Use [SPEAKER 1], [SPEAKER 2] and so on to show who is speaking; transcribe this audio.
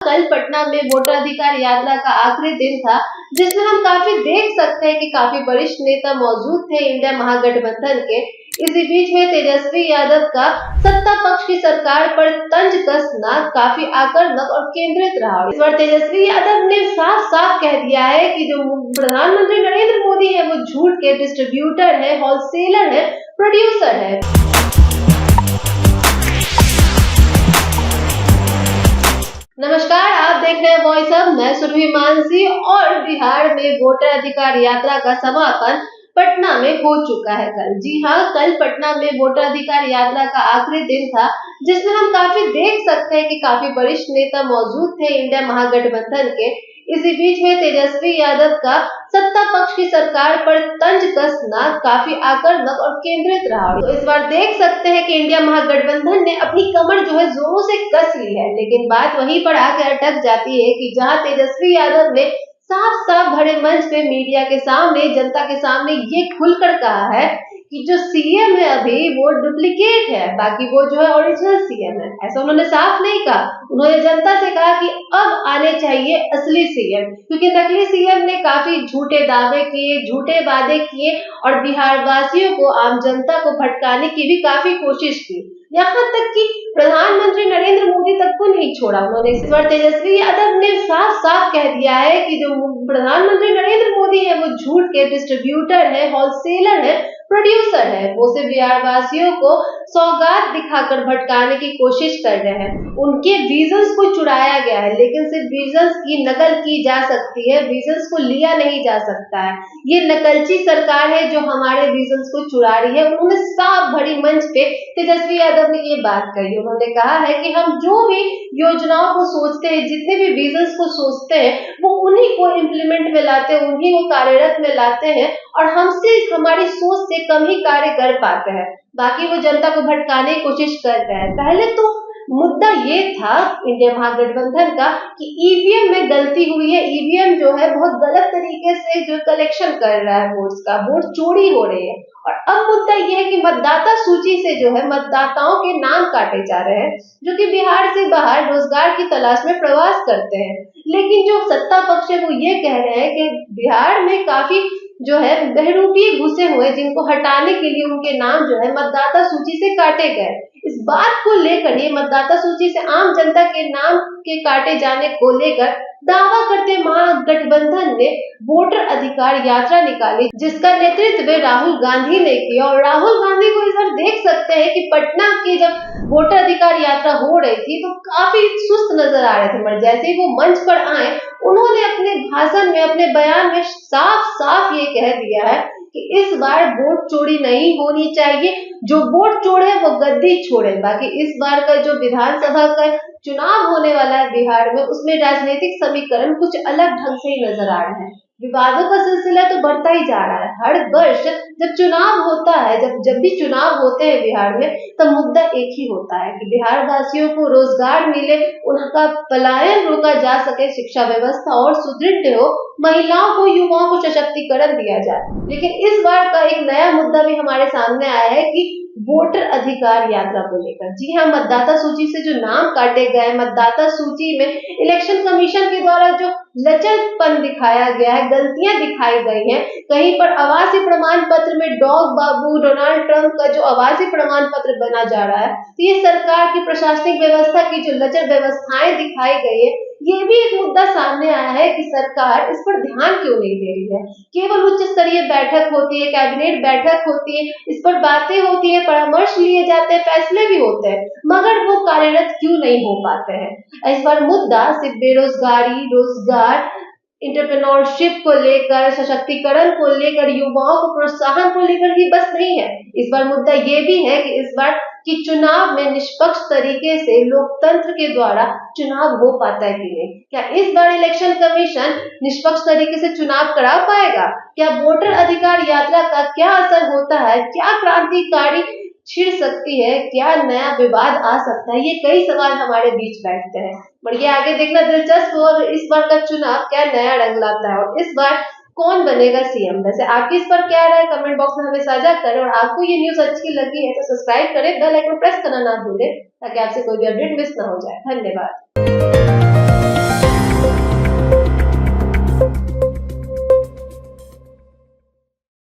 [SPEAKER 1] कल पटना में वोटर अधिकार यात्रा का आखिरी दिन था, जिसमें हम काफी देख सकते हैं कि काफी वरिष्ठ नेता मौजूद थे इंडिया महागठबंधन के। इसी बीच में तेजस्वी यादव का सत्ता पक्ष की सरकार पर तंज कसना काफी आक्रामक और केंद्रित रहा। इस बार तेजस्वी यादव ने साफ साफ कह दिया है कि जो प्रधानमंत्री नरेंद्र मोदी है वो झूठ के डिस्ट्रीब्यूटर है, होलसेलर है, प्रोड्यूसर है। नमस्कार, आप देख रहे हैं वॉइस ऑफ, मैं सुरभि मानसी। और बिहार में वोटर अधिकार यात्रा का समापन पटना में हो चुका है कल। जी हाँ, कल पटना में वोटर अधिकार यात्रा का आखिरी दिन था, जिसमें हम काफी देख सकते हैं कि काफी वरिष्ठ नेता मौजूद थे इंडिया महागठबंधन के। इसी बीच में तेजस्वी यादव का सत्ता पक्ष की सरकार पर तंज कसना काफी आक्रामक और केंद्रित रहा। तो इस बार देख सकते हैं कि इंडिया महागठबंधन ने अपनी कमर जो है जोरों से कस ली है, लेकिन बात वहीं पर आकर अटक जाती है कि जहां तेजस्वी यादव ने साफ साफ भरे मंच पे मीडिया के सामने, जनता के सामने ये खुलकर कहा है कि जो सीएम है अभी वो डुप्लीकेट है, बाकी वो जो है ओरिजिनल सीएम है। ऐसा उन्होंने साफ नहीं कहा, उन्होंने जनता से कहा कि अब आने चाहिए असली सीएम, क्योंकि नकली सीएम ने काफी झूठे दावे किए, झूठे वादे किए और बिहार वासियों को, आम जनता को भटकाने की भी काफी कोशिश की। यहाँ तक कि प्रधानमंत्री नरेंद्र मोदी तक को नहीं छोड़ा उन्होंने। इस बार तेजस्वी यादव ने साफ साफ कह दिया है कि जो प्रधानमंत्री नरेंद्र मोदी है वो झूठ के डिस्ट्रीब्यूटर है, होलसेलर है, प्रोड्यूसर है। वो सिर्फ बिहार वासियों को सौगात दिखाकर भटकाने की कोशिश कर रहे हैं। उनके विजन्स को चुराया गया है, लेकिन सिर्फ विजन्स की नकल की जा सकती है, विजन्स को लिया नहीं जा सकता है। ये नकलची सरकार है जो हमारे विजन्स को चुरा रही है। उन्होंने साफ भरी मंच पे तेजस्वी यादव ने ये बात कही। उन्होंने कहा है कि हम जो भी योजनाओं को सोचते हैं, जितने भी विजन्स को सोचते हैं, वो उन्हीं को इम्प्लीमेंट में लाते हैं, उन्हीं को कार्यरत में लाते हैं और हमसे, हमारी सोच से कम ही कार्य कर पाते हैं। बाकी वो जनता को भटकाने की कोशिश कर रहे हैं। पहले तो मुद्दा ये था इंडिया महागठबंधन का कि ईवीएम में गलती हुई है, ईवीएम जो है बहुत गलत तरीके से जो कलेक्शन कर रहा है वोट्स का, वोट चोरी हो रही है। और अब मुद्दा ये है कि मतदाता सूची से जो है मतदाताओं के नाम काटे जा रहे हैं, जो कि बिहार से बाहर रोजगार की तलाश में प्रवास करते हैं। लेकिन जो सत्ता पक्ष है वो ये कह रहे हैं कि बिहार में काफी जो है बहरूपी घुसे हुए, जिनको हटाने के लिए उनके नाम जो है मतदाता सूची से काटे गए। इस बात को लेकर, ये मतदाता सूची से आम जनता के नाम के काटे जाने को लेकर दावा करते महागठबंधन ने वोटर अधिकार यात्रा निकाली, जिसका नेतृत्व राहुल गांधी ने किया। और राहुल गांधी को इस बार देख सकते हैं कि पटना की जब वोटर अधिकार यात्रा हो रही थी तो काफी सुस्त नजर आ रहे थे, मगर जैसे ही वो मंच पर आए, उन्होंने अपने भाषण में, अपने बयान में साफ साफ ये कह दिया है कि इस बार वोट चोरी नहीं होनी चाहिए, जो वोट चोरे वो गद्दी छोड़े। बाकी इस बार का जो विधानसभा का चुनाव होने वाला है बिहार में, उसमें राजनीतिक समीकरण कुछ अलग ढंग से ही नजर आ रहा है। विवादों का सिलसिला तो बढ़ता ही जा रहा है। हर वर्ष जब चुनाव होता है, जब भी चुनाव होते हैं बिहार में, तब मुद्दा एक ही होता है कि बिहार वासियों को रोजगार मिले, उनका पलायन रोका जा सके, शिक्षा व्यवस्था और सुदृढ़ हो, महिलाओं को, युवाओं को सशक्तिकरण दिया जाए। लेकिन इस बार का एक नया मुद्दा भी हमारे सामने आया है कि वोटर अधिकार यात्रा को लेकर। जी हाँ, मतदाता सूची से जो नाम काटे गए, मतदाता सूची में इलेक्शन कमीशन के द्वारा जो लचरपन दिखाया गया है, गलतियां दिखाई गई हैं। कहीं पर आवासीय प्रमाण पत्र में डॉग बाबू, डोनाल्ड ट्रंप का जो आवासीय प्रमाण पत्र बना जा रहा है, तो ये सरकार की प्रशासनिक व्यवस्था की जो लचर व्यवस्थाएं दिखाई गई है, ये भी एक मुद्दा सामने आया है कि सरकार इस पर ध्यान क्यों नहीं दे रही है। केवल उच्च स्तरीय बैठक होती है, कैबिनेट बैठक होती है, इस पर बातें होती है, परामर्श लिए जाते हैं, फैसले भी होते हैं, मगर वो कार्यरत क्यों नहीं हो पाते हैं। इस बार मुद्दा सिर्फ बेरोजगारी, रोजगार, एंटरप्रेन्योरशिप को लेकर, सशक्तिकरण को लेकर, युवाओं को प्रोत्साहन को लेकर ही बस नहीं है। इस बार मुद्दा ये भी है कि इस बार कि चुनाव में निष्पक्ष तरीके से लोकतंत्र के द्वारा चुनाव हो पाता है कि नहीं। क्या इस बार इलेक्शन कमीशन निष्पक्ष तरीके से चुनाव करा पाएगा? क्या वोटर अधिकार यात्रा का क्या असर होता है? क्या क्रांतिकारी छिड़ सकती है? क्या नया विवाद आ सकता है? ये कई सवाल हमारे बीच बैठते हैं, पर ये आगे देखना दिलचस्प हो। और इस बार का चुनाव क्या नया रंग लाता है और इस बार कौन बनेगा सीएम। वैसे आपकी इस पर क्या राय, कमेंट बॉक्स में हमें साझा करें। और आपको ये न्यूज अच्छी लगी है तो सब्सक्राइब करें, बेल आइकन प्रेस करना ना भूलें, ताकि आपसे कोई भी अपडेट मिस ना हो जाए। धन्यवाद।